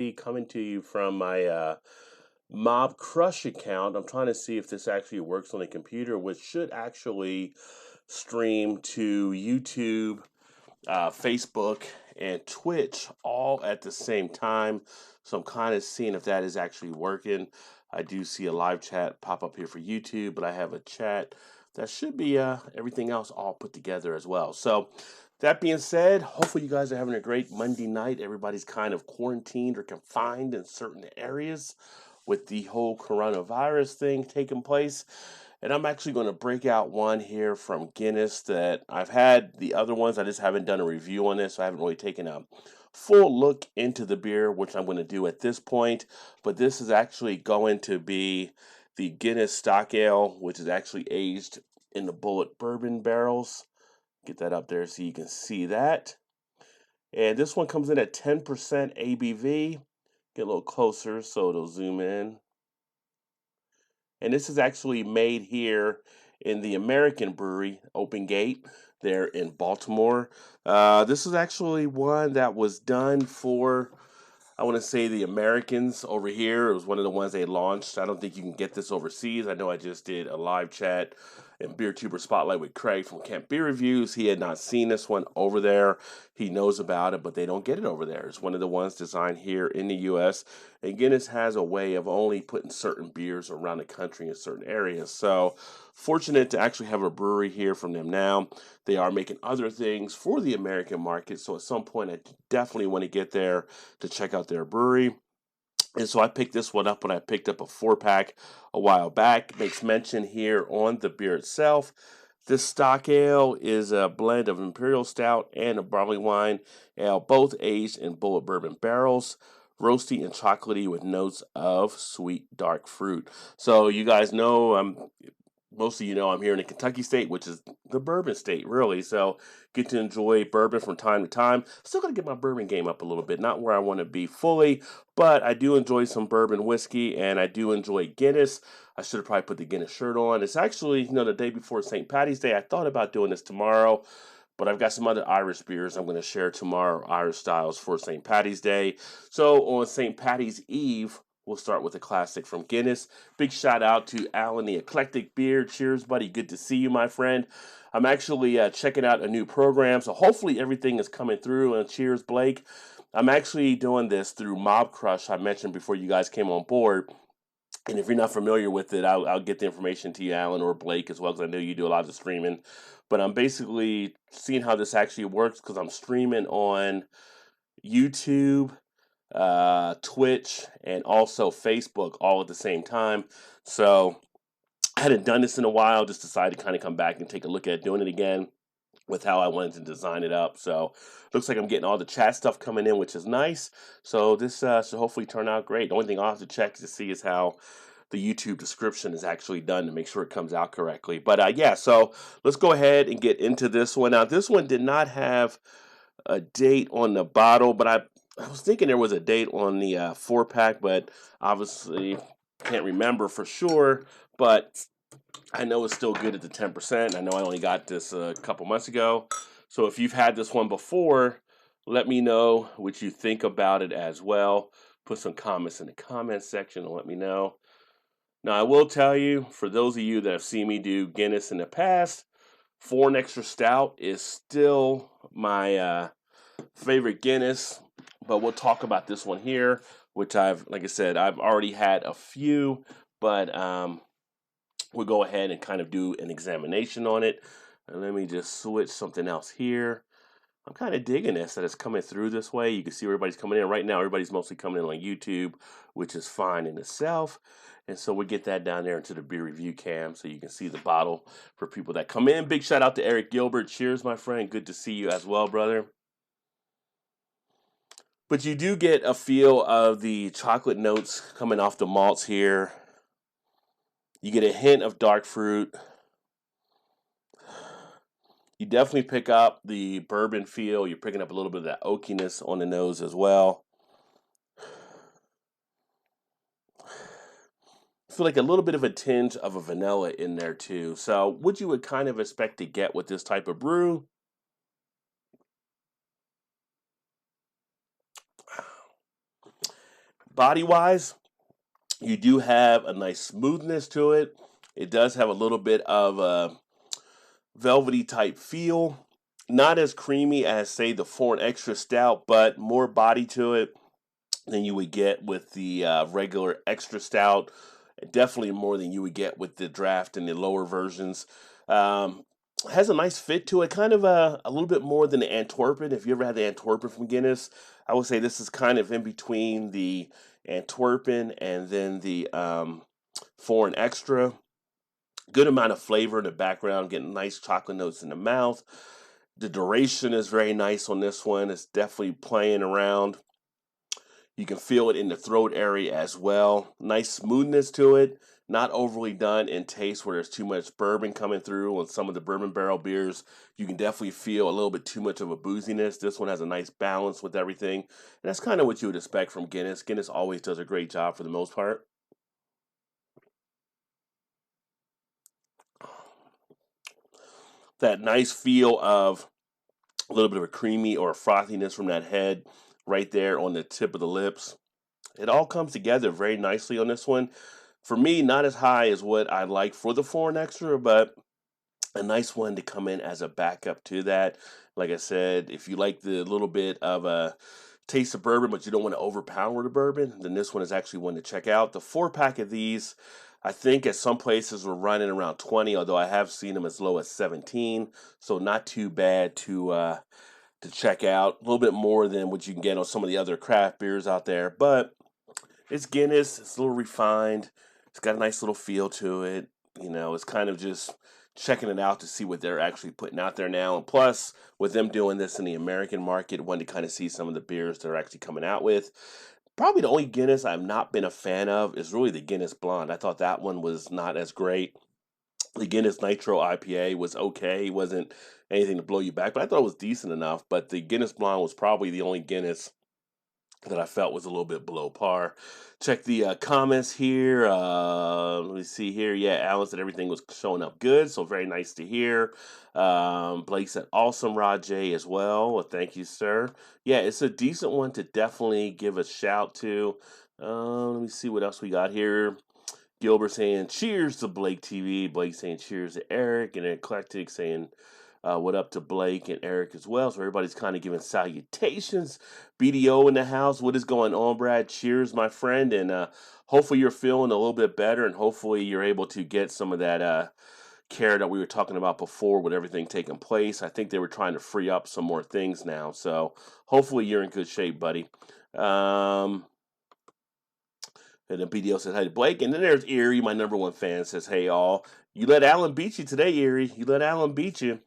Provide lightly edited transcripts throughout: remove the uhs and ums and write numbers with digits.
coming to you from my Mob Crush account. I'm trying to see if this actually works on a computer, which should actually stream to YouTube, Facebook, and Twitch all at the same time. So I'm kind of seeing if that is actually working. I do see a live chat pop up here for YouTube, but I have a chat that should be everything else all put together as well. So that being said, hopefully you guys are having a great Monday night. Everybody's kind of quarantined or confined in certain areas with the whole coronavirus thing taking place. And I'm actually going to break out one here from Guinness that I've had the other ones. I just haven't done a review on this. So I haven't really taken a full look into the beer, which I'm going to do at this point. But this is actually going to be the Guinness Stock Ale, which is actually aged in the bullet bourbon barrels. Get that up there so you can see that. And this one comes in at 10% ABV. Get a little closer so it'll zoom in. And this is actually made here in the American brewery, Open Gate, there in Baltimore. This is actually one that was done for, I want to say, the Americans over here. It was one of the ones they launched. I don't think you can get this overseas. I know I just did a live chat and Beer Tuber Spotlight with Craig from Camp Beer Reviews. He had not seen this one over there. He knows about it, but they don't get it over there. It's one of the ones designed here in the U.S. And Guinness has a way of only putting certain beers around the country in certain areas. So fortunate to actually have a brewery here from them now. They are making other things for the American market. So at some point, I definitely want to get there to check out their brewery. And so I picked this one up when I picked up a 4-pack a while back. It makes mention here on the beer itself. This stock ale is a blend of imperial stout and a barley wine ale, both aged in bullet bourbon barrels, roasty and chocolatey with notes of sweet dark fruit. So you guys know most of you know I'm here in the Kentucky state, which is the bourbon state, really. So get to enjoy bourbon from time to time. Still got to get my bourbon game up a little bit. Not where I want to be fully, but I do enjoy some bourbon whiskey, and I do enjoy Guinness. I should have probably put the Guinness shirt on. It's actually, the day before St. Patty's Day. I thought about doing this tomorrow, but I've got some other Irish beers I'm going to share tomorrow, Irish styles for St. Patty's Day. So on St. Patty's Eve, we'll start with a classic from Guinness. Big shout out to Alan, the Eclectic Beer. Cheers, buddy. Good to see you, my friend. I'm actually checking out a new program, so hopefully everything is coming through. And cheers, Blake. I'm actually doing this through Mob Crush, I mentioned before you guys came on board. And if you're not familiar with it, I'll get the information to you, Alan or Blake, as well, because I know you do a lot of streaming. But I'm basically seeing how this actually works because I'm streaming on YouTube, Twitch, and also Facebook all at the same time. So I hadn't done this in a while, just decided to kind of come back and take a look at doing it again with how I wanted to design it up. So looks like I'm getting all the chat stuff coming in, which is nice. So this should hopefully turn out great. The only thing I'll have to check to see is how the YouTube description is actually done to make sure it comes out correctly. But yeah, so let's go ahead and get into this one. Now, this one did not have a date on the bottle, but I was thinking there was a date on the 4-pack, but obviously can't remember for sure. But I know it's still good at the 10%. I know I only got this a couple months ago. So if you've had this one before, let me know what you think about it as well. Put some comments in the comments section and let me know. Now, I will tell you, for those of you that have seen me do Guinness in the past, Foreign Extra Stout is still my favorite Guinness, but we'll talk about this one here, which like I said, I've already had a few, but we'll go ahead and kind of do an examination on it. And let me just switch something else here. I'm kind of digging this, that it's coming through this way. You can see everybody's coming in. Right now, everybody's mostly coming in on YouTube, which is fine in itself. And so we get that down there into the beer review cam so you can see the bottle for people that come in. Big shout out to Eric Gilbert. Cheers, my friend. Good to see you as well, brother. But you do get a feel of the chocolate notes coming off the malts here. You get a hint of dark fruit. You definitely pick up the bourbon feel. You're picking up a little bit of that oakiness on the nose as well. I feel like a little bit of a tinge of a vanilla in there too. So what you would kind of expect to get with this type of brew. body-wise, you do have a nice smoothness to it. It does have a little bit of a velvety type feel. Not as creamy as, say, the Foreign Extra Stout, but more body to it than you would get with the regular Extra Stout. Definitely more than you would get with the draft and the lower versions. Um, has a nice fit to it, kind of a little bit more than the Antwerpen. If you ever had the Antwerpen from Guinness, I would say this is kind of in between the Antwerpen and then the Foreign Extra. Good amount of flavor in the background, getting nice chocolate notes in the mouth. The duration is very nice on this one. It's definitely playing around. You can feel it in the throat area as well. Nice smoothness to it. Not overly done in taste where there's too much bourbon coming through. On some of the bourbon barrel beers, you can definitely feel a little bit too much of a booziness. This one has a nice balance with everything. And that's kind of what you would expect from Guinness. Guinness always does a great job for the most part. That nice feel of a little bit of a creamy or a frothiness from that head right there on the tip of the lips. It all comes together very nicely on this one. For me, not as high as what I like for the Foreign Extra, but a nice one to come in as a backup to that. Like I said, if you like the little bit of a taste of bourbon, but you don't want to overpower the bourbon, then this one is actually one to check out. The 4 pack of these, I think at some places we're running around 20, although I have seen them as low as 17. So not too bad to check out. A little bit more than what you can get on some of the other craft beers out there, but it's Guinness. It's a little refined. It's got a nice little feel to it. It's kind of just checking it out to see what they're actually putting out there now. And plus, with them doing this in the American market, wanted to kind of see some of the beers they're actually coming out with. Probably the only Guinness I've not been a fan of is really the Guinness Blonde. I thought that one was not as great. The Guinness Nitro IPA was okay. It wasn't anything to blow you back, but I thought it was decent enough. But the Guinness Blonde was probably the only Guinness that I felt was a little bit below par. Check the comments here. Let me see here. Yeah, Alan said everything was showing up good, so very nice to hear. Blake said awesome, Rod J as well. Well, thank you, sir. Yeah, it's a decent one to definitely give a shout to. Let me see what else we got here. Gilbert saying cheers to Blake TV. Blake saying cheers to Eric, and Eclectic saying what up to Blake and Eric as well. So everybody's kind of giving salutations. BDO in the house. What is going on, Brad? Cheers, my friend. And hopefully you're feeling a little bit better, and hopefully you're able to get some of that care that we were talking about before with everything taking place. I think they were trying to free up some more things now. So hopefully you're in good shape, buddy. And then BDO says, hey, Blake. And then there's Erie, my number one fan, says, hey, all. You let Alan beat you today, Erie. You let Alan beat you.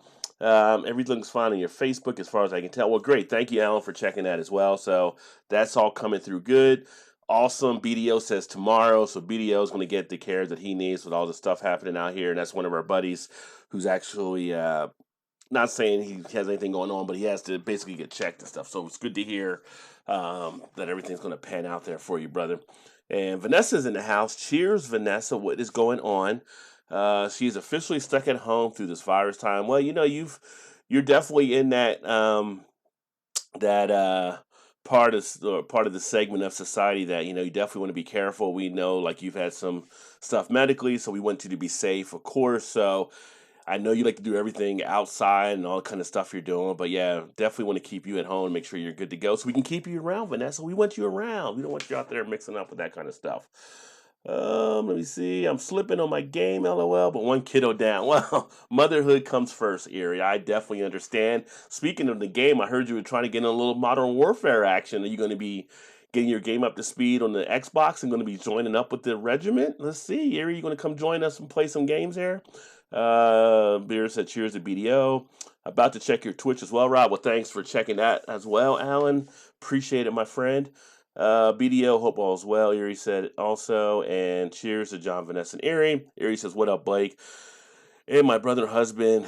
Everything's fine on your Facebook as far as I can tell. Well, great. Thank you, Alan, for checking that as well. So that's all coming through good. Awesome. BDO says tomorrow. So BDO is going to get the care that he needs with all the stuff happening out here. And that's one of our buddies who's actually not saying he has anything going on, but he has to basically get checked and stuff. So it's good to hear that everything's going to pan out there for you, brother. And Vanessa's in the house. Cheers, Vanessa. What is going on? She's officially stuck at home through this virus time. Well, you're definitely in that part of the segment of society that you definitely want to be careful. We know, like, you've had some stuff medically, so we want you to be safe, of course. So I know you like to do everything outside and all the kind of stuff you're doing, but yeah, definitely want to keep you at home and make sure you're good to go so we can keep you around, Vanessa. We want you around. We don't want you out there mixing up with that kind of stuff. Let me see. I'm slipping on my game, LOL, but one kiddo down. Well, motherhood comes first, Erie. I definitely understand. Speaking of the game, I heard you were trying to get in a little Modern Warfare action. Are you going to be getting your game up to speed on the Xbox and going to be joining up with the regiment? Let's see, Erie, you going to come join us and play some games here? Beer said cheers to BDO. About to check your Twitch as well, Rob. Well, thanks for checking that as well, Alan. Appreciate it, my friend. BDO, hope all's well. Erie said also, and cheers to John, Vanessa, and Erie. Erie says, what up, Blake? And my brother and husband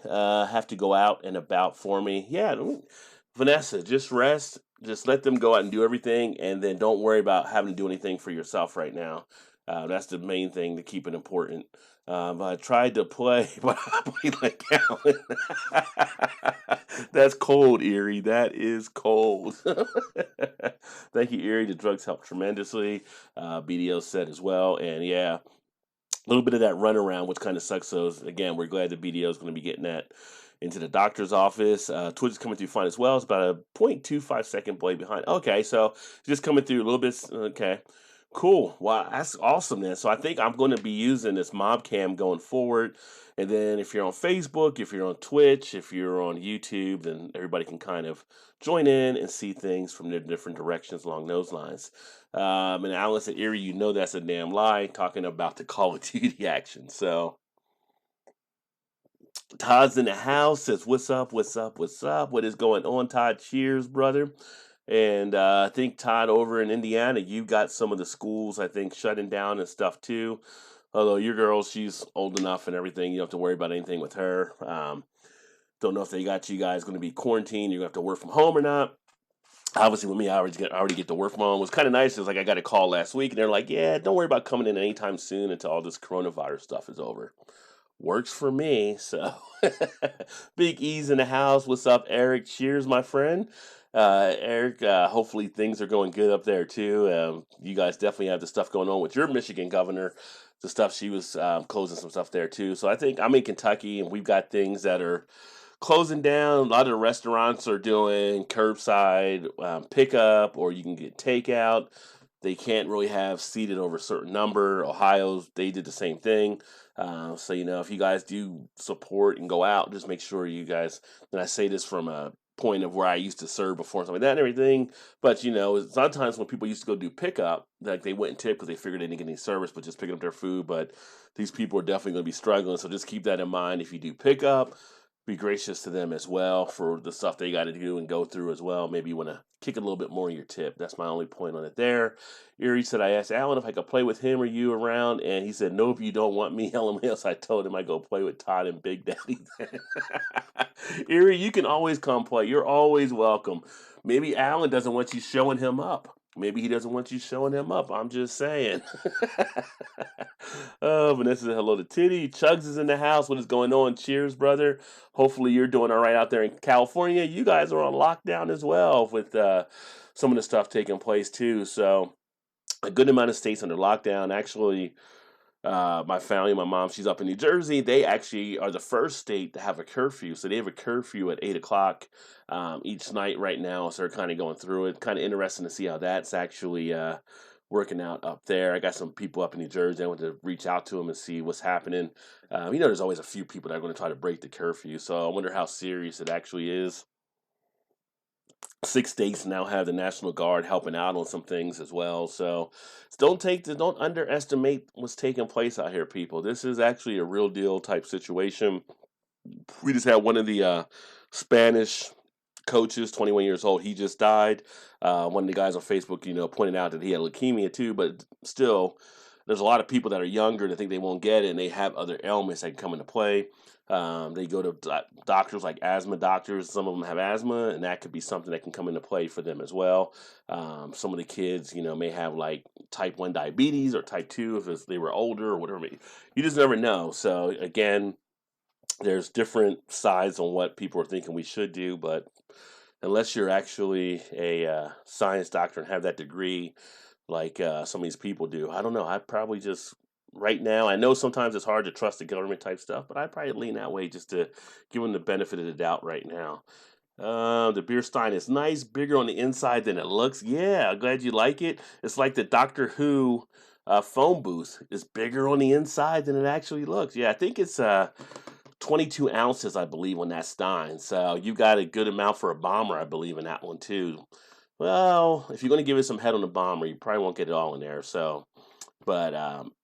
have to go out and about for me. Yeah, Vanessa, just rest. Just let them go out and do everything, and then don't worry about having to do anything for yourself right now. That's the main thing to keep it important. I tried to play, but I played like Alan. That's cold, Erie. That is cold. Thank you, Erie. The drugs help tremendously. BDO said as well. And yeah, a little bit of that runaround, which kind of sucks. So again, we're glad the BDO is going to be getting that into the doctor's office. Twitch is coming through fine as well. It's about a 0.25 second delay behind. Okay, so it's just coming through a little bit. Okay, cool. Wow, that's awesome then. So I think I'm going to be using this mob cam going forward. And then if you're on Facebook, if you're on Twitch, if you're on YouTube, then everybody can kind of join in and see things from their different directions along those lines. And Alan said, Erie, you know that's a damn lie, talking about the Call of Duty action. So Todd's in the house, says, what's up, what's up, what's up? What is going on, Todd? Cheers, brother. And I think, Todd, over in Indiana, you got some of the schools, I think, shutting down and stuff too. Although your girl, she's old enough and everything, you don't have to worry about anything with her. Don't know if they got you guys going to be quarantined, you're going to have to work from home or not. Obviously, with me, I already get to work from home. It was kind of nice. It was like I got a call last week, and they're like, "Yeah, don't worry about coming in anytime soon until all this coronavirus stuff is over." Works for me. So, Big E's in the house. What's up, Eric? Cheers, my friend. Eric, hopefully things are going good up there too. You guys definitely have the stuff going on with your Michigan governor. The stuff she was closing some stuff there too. So I think I'm in Kentucky, and we've got things that are closing down. A lot of the restaurants are doing curbside pickup, or you can get takeout. They can't really have seated over a certain number. Ohio's, they did the same thing. So, if you guys do support and go out, just make sure you guys, and I say this from a point of where I used to serve before and stuff like that and everything. But, sometimes when people used to go do pickup, like they wouldn't tip because they figured they didn't get any service, but just picking up their food. But these people are definitely going to be struggling. So just keep that in mind if you do pickup. Be gracious to them as well for the stuff they got to do and go through as well. Maybe you want to kick a little bit more in your tip. That's my only point on it there. Erie said, I asked Alan if I could play with him or you around, and he said, nope, you don't want me. LMAO. So I told him I go play with Todd and Big Daddy. Erie, you can always come play. You're always welcome. Maybe Alan doesn't want you showing him up. Maybe he doesn't want you showing him up. I'm just saying. Oh, Vanessa said hello to Titty. Chugs is in the house. What is going on? Cheers, brother. Hopefully you're doing all right out there in California. You guys are on lockdown as well with some of the stuff taking place too. So a good amount of states under lockdown. Actually, my family, my mom, she's up in New Jersey. They actually are the first state to have a curfew. So they have a curfew at 8 o'clock each night right now. So they're kind of going through it. Kind of interesting to see how that's actually working out up there. I got some people up in New Jersey. I want to reach out to them and see what's happening. There's always a few people that are going to try to break the curfew. So I wonder how serious it actually is. 6 states now have the National Guard helping out on some things as well. So don't underestimate what's taking place out here, people. This is actually a real deal type situation. We just had one of the Spanish coaches, 21 years old. He just died. One of the guys on Facebook, pointed out that he had leukemia too, but still, there's a lot of people that are younger that think they won't get it, and they have other ailments that can come into play. They go to doctors like asthma doctors. Some of them have asthma, and that could be something that can come into play for them as well. Some of the kids, may have like type 1 diabetes or type 2 if they were older or whatever. You just never know. So again, there's different sides on what people are thinking we should do, but unless you're actually a science doctor and have that degree like some of these people do, I don't know. I'd probably just, right now, I know sometimes it's hard to trust the government type stuff, but I'd probably lean that way just to give them the benefit of the doubt right now. The beer stein is nice, bigger on the inside than it looks. Yeah, I'm glad you like it. It's like the Doctor Who phone booth is bigger on the inside than it actually looks. Yeah, I think it's 22 ounces, I believe, on that stein. So you got a good amount for a bomber, I believe, in that one too. Well, if you're going to give it some head on the bomber, you probably won't get it all in there. So, but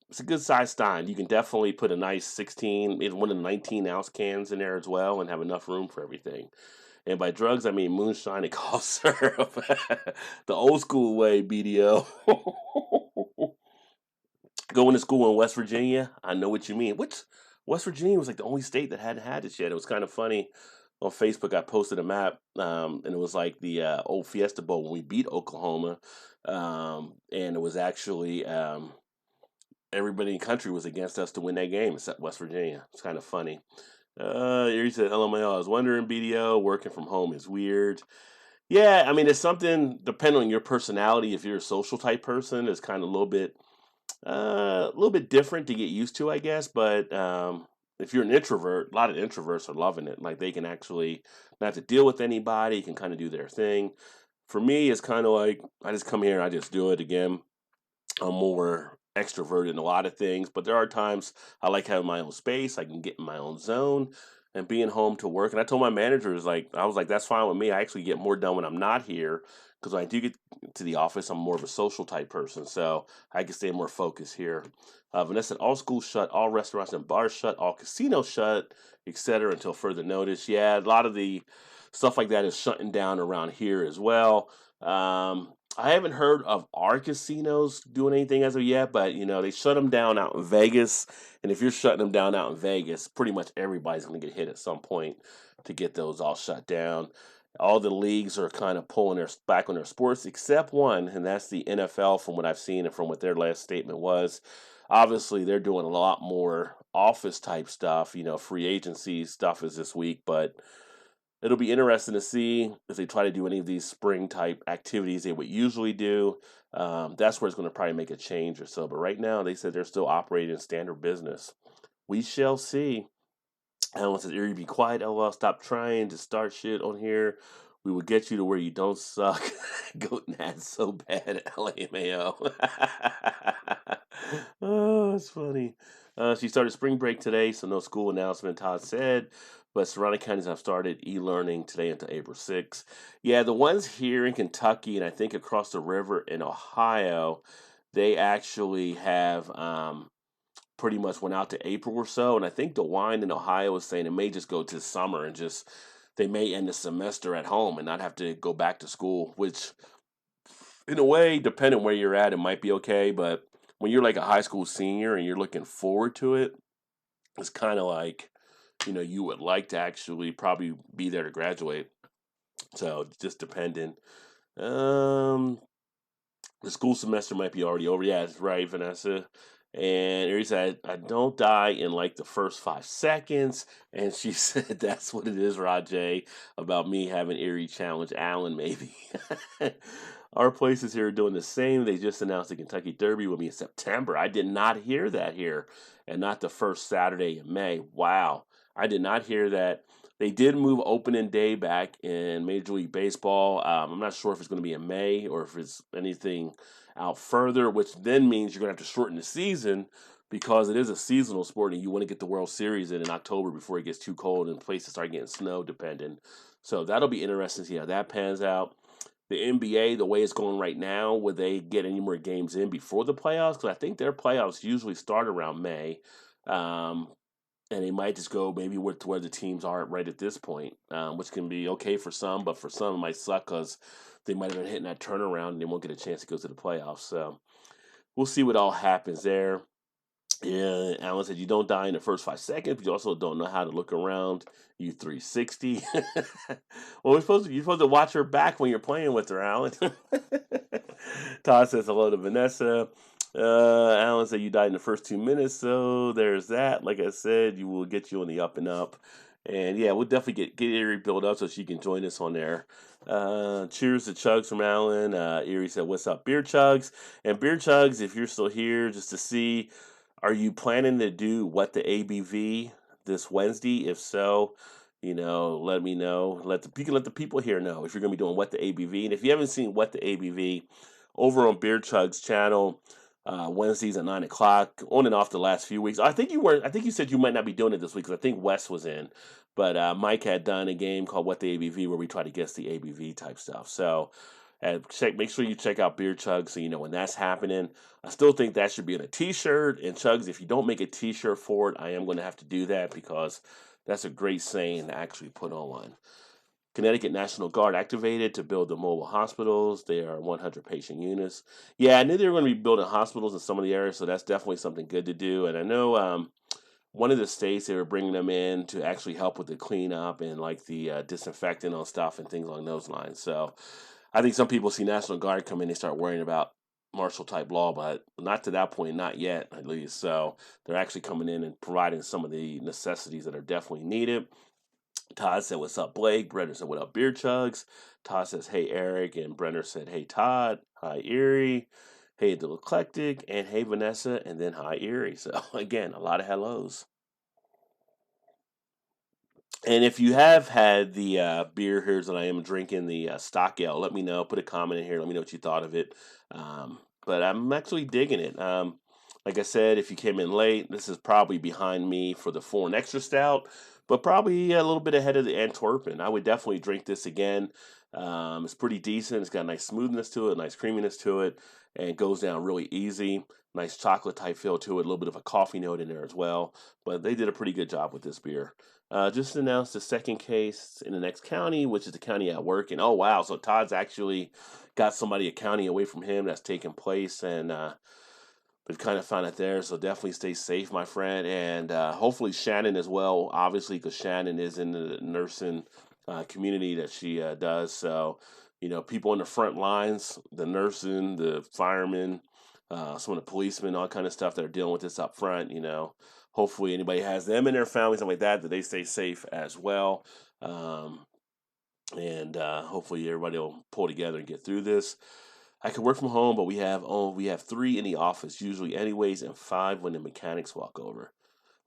it's a good size stein. You can definitely put a nice 16, maybe one of the 19-ounce cans in there as well, and have enough room for everything. And by drugs, I mean moonshine and cough syrup. The old school way, BDO. Going to school in West Virginia, I know what you mean. Which West Virginia was like the only state that hadn't had this yet. It was kind of funny. On Facebook, I posted a map, and it was like the old Fiesta Bowl when we beat Oklahoma, and it was actually everybody in the country was against us to win that game except West Virginia. It's kind of funny. Erie said, LMAO, I was wondering, BDO, working from home is weird. Yeah, I mean, it's something, depending on your personality, if you're a social type person, it's kind of a little bit different to get used to, I guess. But if you're an introvert, a lot of introverts are loving it. Like they can actually not have to deal with anybody, can kind of do their thing. For me, it's kind of like I just come here, I just do it again. I'm more extroverted in a lot of things, but there are times I like having my own space. I can get in my own zone and being home to work. And I told my managers, like, I was like, that's fine with me. I actually get more done when I'm not here because when I do get to the office, I'm more of a social type person. So I can stay more focused here. Vanessa said, all schools shut, all restaurants and bars shut, all casinos shut, etc. until further notice. Yeah, a lot of the stuff like that is shutting down around here as well. I haven't heard of our casinos doing anything as of yet, but they shut them down out in Vegas, and if you're shutting them down out in Vegas, pretty much everybody's going to get hit at some point to get those all shut down. All the leagues are kind of pulling their back on their sports, except one, and that's the NFL. From what I've seen and from what their last statement was, obviously they're doing a lot more office type stuff. Free agency stuff is this week, but it'll be interesting to see if they try to do any of these spring type activities they would usually do. That's where it's going to probably make a change or so. But right now, they said they're still operating standard business. We shall see. Alan says, Erie, be quiet. LOL, stop trying to start shit on here. We will get you to where you don't suck. Goat Nat so bad. LAMAO. Oh, it's funny. She started spring break today, so no school announcement, Todd said. But surrounding counties have started e-learning today until April 6th. Yeah, the ones here in Kentucky and I think across the river in Ohio, they actually have pretty much went out to April or so. And I think the wine in Ohio was saying it may just go to summer and just they may end the semester at home and not have to go back to school, which in a way, depending where you're at, it might be okay. But when you're like a high school senior and you're looking forward to it, it's kind of like, you would like to actually probably be there to graduate. So just depending. Um, the school semester might be already over. Yeah, that's right, Vanessa. And Aries said, I don't die in like the first 5 seconds. And she said, that's what it is, Rajay, about me having Erie challenge Allen, maybe. Our places here are doing the same. They just announced the Kentucky Derby will be in September. I did not hear that here. And not the first Saturday in May. Wow. I did not hear that. They did move opening day back in Major League Baseball. I'm not sure if it's going to be in May or if it's anything out further, which then means you're going to have to shorten the season because it is a seasonal sport and you want to get the World Series in October before it gets too cold and places start getting snow dependent. So that'll be interesting to see how that pans out. The NBA, the way it's going right now, would they get any more games in before the playoffs? Because I think their playoffs usually start around May. Um, and they might just go maybe with where the teams are right at this point, which can be okay for some, but for some it might suck because they might have been hitting that turnaround and they won't get a chance to go to the playoffs. So we'll see what all happens there. Yeah, Alan said you don't die in the first 5 seconds, but you also don't know how to look around. You 360. Well, you're supposed to watch her back when you're playing with her, Alan. Todd says hello to Vanessa. Alan said you died in the first 2 minutes, so there's that. Like I said, you will get you on the up and up. And yeah, we'll definitely get Erie built up so she can join us on there. Cheers to Chugs from Alan. Erie said, what's up, Beer Chugs? And Beer Chugs, if you're still here, just to see, are you planning to do What the ABV this Wednesday? If so, let me know. You can let the people here know if you're going to be doing What the ABV. And if you haven't seen What the ABV, over on Beer Chug's channel, Wednesdays at 9 o'clock, on and off the last few weeks. I think you weren't. I think you said you might not be doing it this week because I think Wes was in, but Mike had done a game called What the ABV where we try to guess the ABV type stuff. So make sure you check out Beer Chug so you know when that's happening. I still think that should be in a T-shirt. And Chugs, if you don't make a T-shirt for it, I am going to have to do that because that's a great saying to actually put on one. Connecticut National Guard activated to build the mobile hospitals. They are 100 patient units. Yeah, I knew they were going to be building hospitals in some of the areas, so that's definitely something good to do. And I know one of the states, they were bringing them in to actually help with the cleanup and like the disinfecting on stuff and things along those lines. So I think some people see National Guard come in, they start worrying about martial type law, but not to that point, not yet at least. So they're actually coming in and providing some of the necessities that are definitely needed. Todd said, "What's up, Blake?" Brenner said, "What up, Beer Chugs?" Todd says, "Hey, Eric," and Brenner said, "Hey, Todd." Hi, Erie. Hey, the Eclectic, and hey, Vanessa, and then hi, Erie. So again, a lot of hellos. And if you have had the beer here that I am drinking, the stock ale, let me know. Put a comment in here. Let me know what you thought of it. But I'm actually digging it. Like I said, if you came in late, this is probably behind me for the foreign extra stout, but probably a little bit ahead of the Antwerpen. I would definitely drink this again. It's pretty decent. It's got a nice smoothness to it, nice creaminess to it, and it goes down really easy. Nice chocolate type feel to it, a little bit of a coffee note in there as well. But they did a pretty good job with this beer. Just announced the second case in the next county, which is the county at work. And oh wow, so Todd's actually got somebody a county away from him that's taking place, and we've kind of found it there. So definitely stay safe, my friend, and hopefully Shannon as well. Obviously, because Shannon is in the nursing community that she does. So people in the front lines, the nursing, the firemen, some of the policemen, all kind of stuff that are dealing with this up front. Hopefully anybody has them in their families, something like that, that they stay safe as well. Um, and hopefully everybody will pull together and get through this. I can work from home, but we have 3 in the office usually, anyways, and 5 when the mechanics walk over.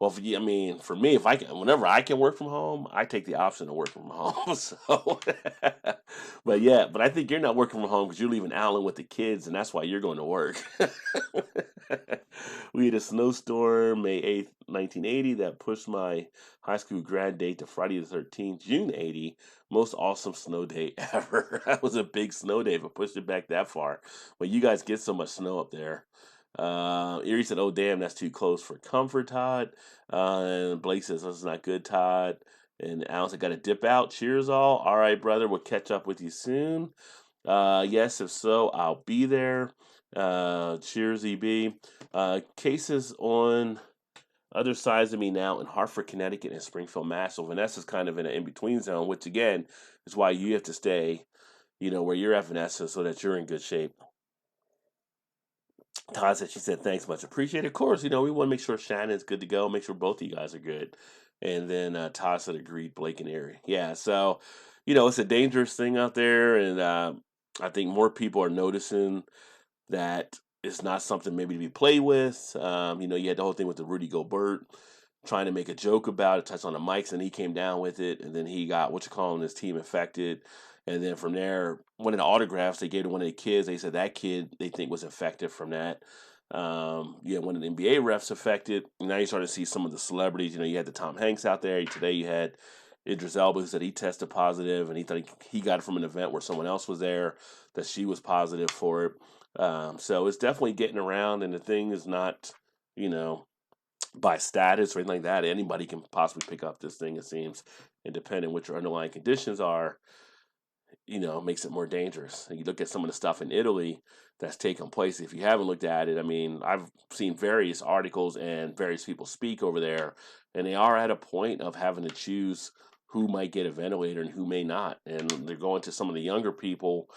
Well, I mean, for me, if I can, whenever I can work from home, I take the option of working from home. So, but yeah, but I think you're not working from home because you're leaving Allen with the kids, and that's why you're going to work. We had a snowstorm May 8th, 1980, that pushed my high school grad date to Friday the 13th, June 80. Most awesome snow day ever. That was a big snow day, but pushed it back that far. But you guys get so much snow up there. Erie said, "Oh damn, that's too close for comfort, Todd." And Blake says, "That's not good, Todd." And Alan said, "Got to dip out. Cheers, all. All right, brother. We'll catch up with you soon. Yes, if so, I'll be there. Cheers, EB. Cases on other sides of me now in Hartford, Connecticut, and Springfield, Mass. So Vanessa's kind of in an in between zone, which again is why you have to stay, where you're at, Vanessa, so that you're in good shape." Todd said, she said, "Thanks, much appreciated." Of course, we want to make sure Shannon's good to go, make sure both of you guys are good. And then Todd said, "Agreed, Blake and Erie." Yeah, so, it's a dangerous thing out there. And I think more people are noticing that it's not something maybe to be played with. You had the whole thing with the Rudy Gobert trying to make a joke about it, touch on the mics, and he came down with it, and then he got his team infected. And then from there, one of the autographs they gave to one of the kids, they said that kid they think was infected from that. One of the NBA refs affected. Now you're starting to see some of the celebrities. You had the Tom Hanks out there. Today you had Idris Elba, who said he tested positive, and he thought he got it from an event where someone else was there, that she was positive for it. So it's definitely getting around, and the thing is not, by status or anything like that. Anybody can possibly pick up this thing, it seems, and depending on what your underlying conditions are, makes it more dangerous. And you look at some of the stuff in Italy that's taken place. If you haven't looked at it, I mean, I've seen various articles and various people speak over there, and they are at a point of having to choose who might get a ventilator and who may not. And they're going to some of the younger people,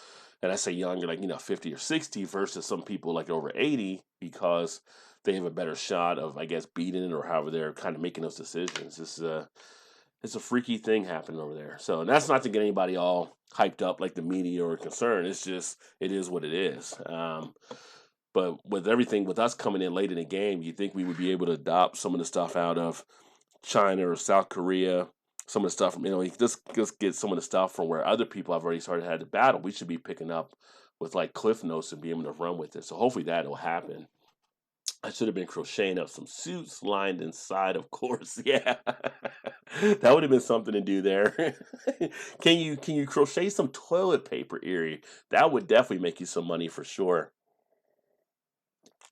and I say younger, like, 50 or 60 versus some people like over 80, because they have a better shot of, I guess, beating it, or however they're kind of making those decisions. It's a freaky thing happening over there. So, and that's not to get anybody all hyped up like the media or concerned. It's just, it is what it is. But with everything, with us coming in late in the game, you think we would be able to adopt some of the stuff out of China or South Korea, some of the stuff from just get some of the stuff from where other people have already started had the battle. We should be picking up with like cliff notes and be able to run with it. So hopefully that will happen. I should have been crocheting up some suits lined inside, of course. Yeah. That would have been something to do there. Can you crochet some toilet paper, Erie? That would definitely make you some money for sure.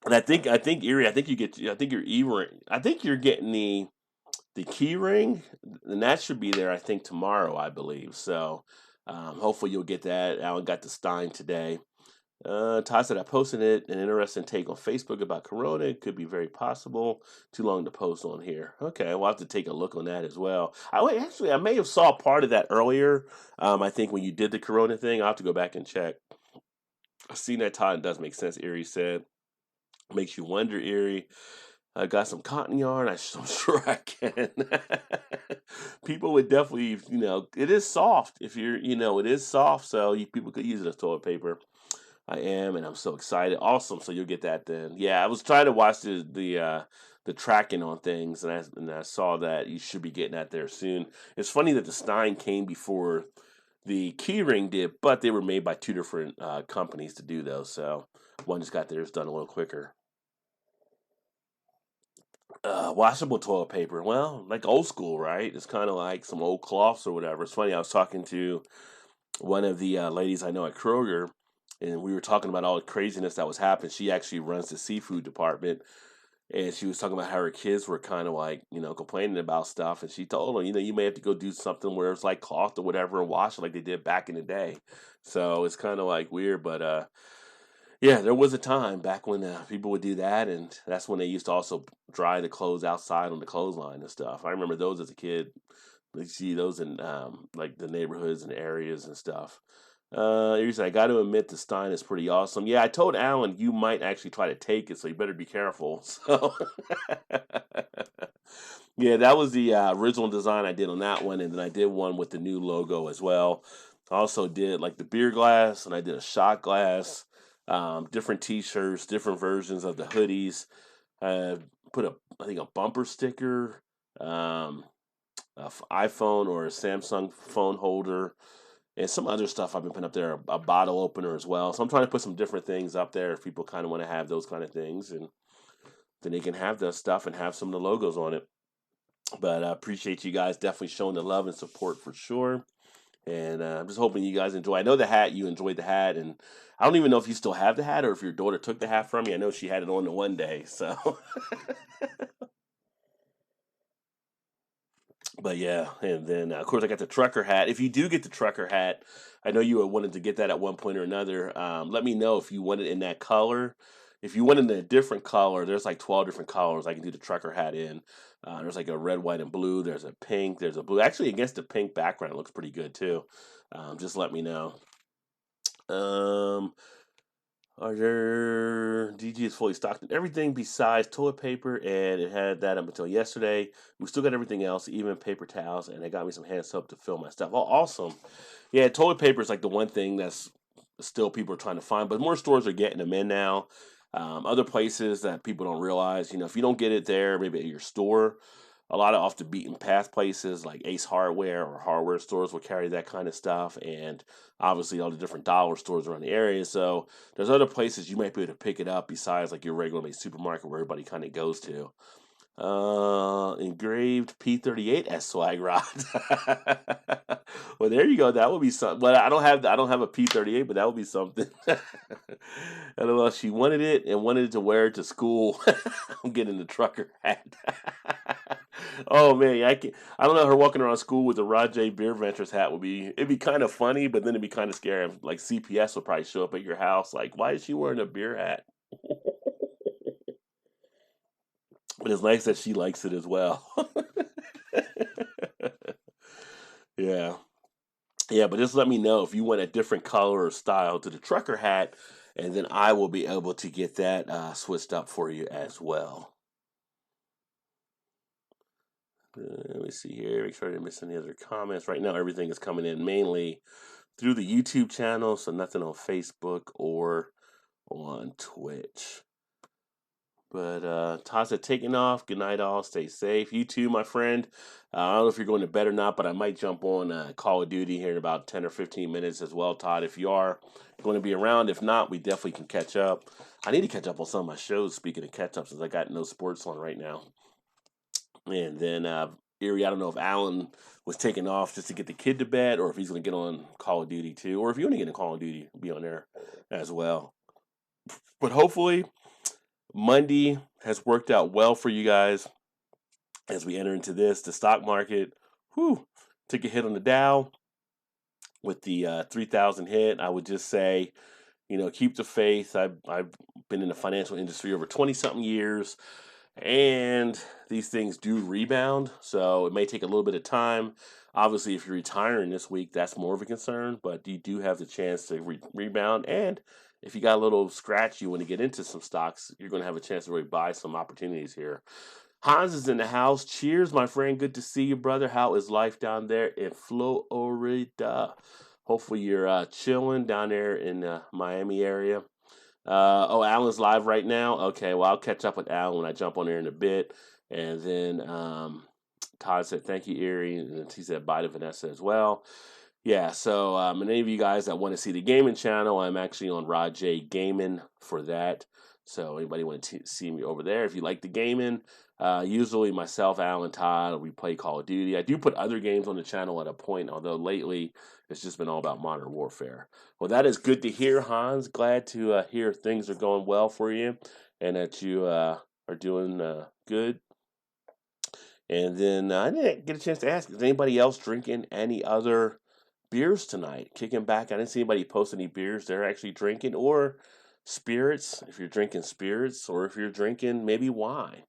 And I think Erie, I think your E ring. I think you're getting the key ring, and that should be there, I think, tomorrow, I believe. So hopefully you'll get that. Alan got the Stein today. Todd said, "I posted an interesting take on Facebook about Corona. It could be very possible. Too long to post on here." Okay, we'll have to take a look on that as well. I may have saw part of that earlier. I think when you did the Corona thing, I'll have to go back and check. I've seen that, Todd. It does make sense. Erie said, makes you wonder, Erie. I got some cotton yarn. I'm sure I can. People would definitely, it is soft. If you're, it is soft, so people could use it as toilet paper. I am, and I'm so excited. Awesome. So you'll get that then. Yeah, I was trying to watch the tracking on things, and I saw that you should be getting that there soon. It's funny that the Stein came before the keyring did, but they were made by two different companies to do those. So one just got theirs done a little quicker. Washable toilet paper. Well, like old school, right? It's kind of like some old cloths or whatever. It's funny. I was talking to one of the ladies I know at Kroger, and we were talking about all the craziness that was happening. She actually runs the seafood department, and she was talking about how her kids were kind of like, complaining about stuff. And she told them, you may have to go do something where it's like cloth or whatever and wash it like they did back in the day. So it's kind of like weird, but yeah, there was a time back when people would do that, and that's when they used to also dry the clothes outside on the clothesline and stuff. I remember those as a kid. You see those in like the neighborhoods and areas and stuff. You said, I got to admit the Stein is pretty awesome. Yeah, I told Alan you might actually try to take it, so you better be careful. So, yeah, that was the original design I did on that one, and then I did one with the new logo as well. I also did like the beer glass, and I did a shot glass, different T-shirts, different versions of the hoodies. I put I think a bumper sticker, iPhone or a Samsung phone holder, and some other stuff I've been putting up there, a bottle opener as well. So I'm trying to put some different things up there if people kind of want to have those kind of things, and then they can have that stuff and have some of the logos on it. But I appreciate you guys definitely showing the love and support for sure. And I'm just hoping you guys enjoy. I know the hat, you enjoyed the hat, and I don't even know if you still have the hat or if your daughter took the hat from you. I know she had it on the one day, so. But yeah, and then of course I got the trucker hat. If you do get the trucker hat, I know you had wanted to get that at one point or another. Let me know if you want it in that color. If you want it in a different color, there's like 12 different colors I can do the trucker hat in. There's like a red, white, and blue. There's a pink. There's a blue. Actually, against the pink background, it looks pretty good too. Just let me know. Um, are there DG is fully stocked in everything besides toilet paper, and it had that up until yesterday. We still got everything else, even paper towels, and they got me some hand soap to fill my stuff. Oh, awesome! Yeah, toilet paper is like the one thing that's still people are trying to find, but more stores are getting them in now. Other places that people don't realize, if you don't get it there, maybe at your store, a lot of off the beaten path places like Ace Hardware or hardware stores will carry that kind of stuff, and obviously all the different dollar stores around the area. So there's other places you might be able to pick it up besides like your regular supermarket where everybody kind of goes to. Engraved P38 as swag rod. Well, there you go. That would be something. But I don't have a P38, but that would be something. And well, she wanted it and wanted it to wear it to school. I'm getting the trucker hat. Oh man, I don't know. Her walking around school with the Rajay BeerVentures hat it'd be kind of funny, but then it'd be kind of scary. Like CPS will probably show up at your house. Like, why is she wearing a beer hat? But it's nice that she likes it as well. Yeah. Yeah, but just let me know if you want a different color or style to the trucker hat, and then I will be able to get that switched up for you as well. Let me see here. Make sure I didn't miss any other comments. Right now, everything is coming in mainly through the YouTube channel, so nothing on Facebook or on Twitch. But Tasha taking off. Good night, all. Stay safe. You too, my friend. I don't know if you're going to bed or not, but I might jump on Call of Duty here in about 10 or 15 minutes as well, Todd. If you are going to be around, if not, we definitely can catch up. I need to catch up on some of my shows, speaking of catch up, since I got no sports on right now. And then, Erie, I don't know if Alan was taking off just to get the kid to bed or if he's going to get on Call of Duty too, or if you want to get in Call of Duty, be on there as well. But hopefully, Monday has worked out well for you guys as we enter into this. The stock market, took a hit on the Dow with the 3,000 hit. I would just say, keep the faith. I've been in the financial industry over 20 something years, and these things do rebound. So it may take a little bit of time. Obviously, if you're retiring this week, that's more of a concern, but you do have the chance to rebound. And if you got a little scratch, you want to get into some stocks, you're going to have a chance to really buy some opportunities here. Hans is in the house. Cheers, my friend. Good to see you, brother. How is life down there in Florida? Hopefully you're chilling down there in Miami area. Oh, Alan's live right now. Okay, well I'll catch up with Alan when I jump on there in a bit. And then Todd said thank you, Erie, and he said bye to Vanessa as well. Yeah, so and any of you guys that want to see the gaming channel, I'm actually on Rod J Gaming for that. So anybody want to see me over there? If you like the gaming, usually myself, Alan, Todd, we play Call of Duty. I do put other games on the channel at a point, although lately it's just been all about Modern Warfare. Well, that is good to hear, Hans. Glad to hear things are going well for you and that you are doing good. And then I didn't get a chance to ask, is anybody else drinking any other beers tonight? Kicking back, I didn't see anybody post any beers they're actually drinking or spirits, if you're drinking spirits or if you're drinking maybe wine.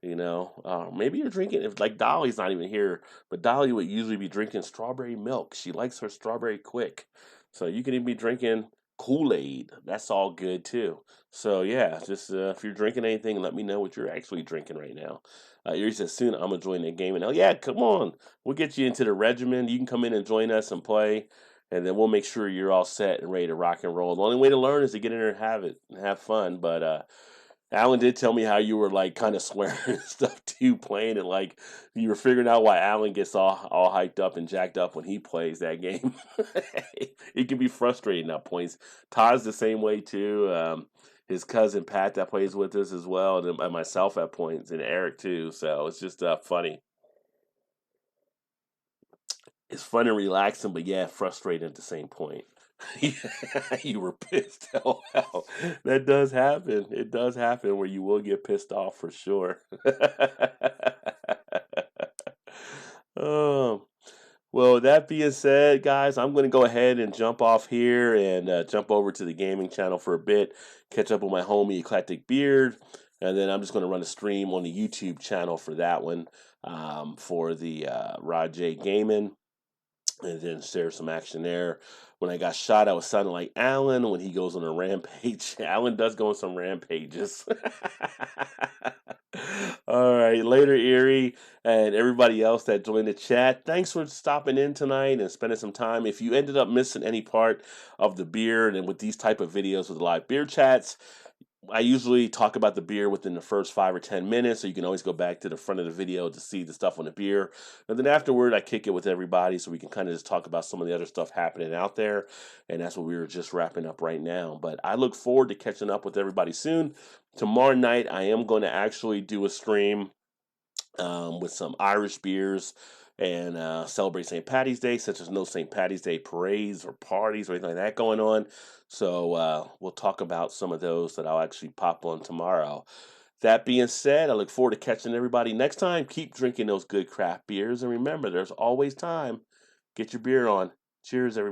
Maybe you're drinking, if like Dolly's not even here, but Dolly would usually be drinking strawberry milk. She likes her strawberry quick. So you can even be drinking Kool-Aid. That's all good too. So yeah, just if you're drinking anything, let me know what you're actually drinking right now. Erie says soon I'm gonna join the game. And oh yeah, come on, we'll get you into the regimen. You can come in and join us and play, and then we'll make sure you're all set and ready to rock and roll. The only way to learn is to get in there and have it and have fun. But Alan did tell me how you were like kind of swearing and stuff too, playing it like you were figuring out why Alan gets all hyped up and jacked up when he plays that game. It can be frustrating at points. Todd's the same way too. His cousin Pat that plays with us as well, and myself at points, and Eric too. So it's just funny. It's fun and relaxing, but yeah, frustrating at the same point. You were pissed. Oh, wow. That does happen. It does happen where you will get pissed off for sure. um, well, that being said, guys, I'm going to go ahead and jump off here and jump over to the gaming channel for a bit, catch up with my homie Eclectic Beard, and then I'm just going to run a stream on the YouTube channel for that one for the Rod J Gaming, and then share some action there. When I got shot, I was sounding like Alan when he goes on a rampage. Alan does go on some rampages. All right, later, Erie, and everybody else that joined the chat. Thanks for stopping in tonight and spending some time. If you ended up missing any part of the beer, and with these type of videos with live beer chats, I usually talk about the beer within the first 5 or 10 minutes, so you can always go back to the front of the video to see the stuff on the beer. And then afterward, I kick it with everybody so we can kind of just talk about some of the other stuff happening out there. And that's what we were just wrapping up right now. But I look forward to catching up with everybody soon. Tomorrow night, I am going to actually do a stream with some Irish beers and celebrate St. Patty's Day, since there's no St. Patty's Day parades or parties or anything like that going on. So we'll talk about some of those that I'll actually pop on tomorrow. That being said, I look forward to catching everybody next time. Keep drinking those good craft beers, and remember, there's always time. Get your beer on. Cheers, everybody.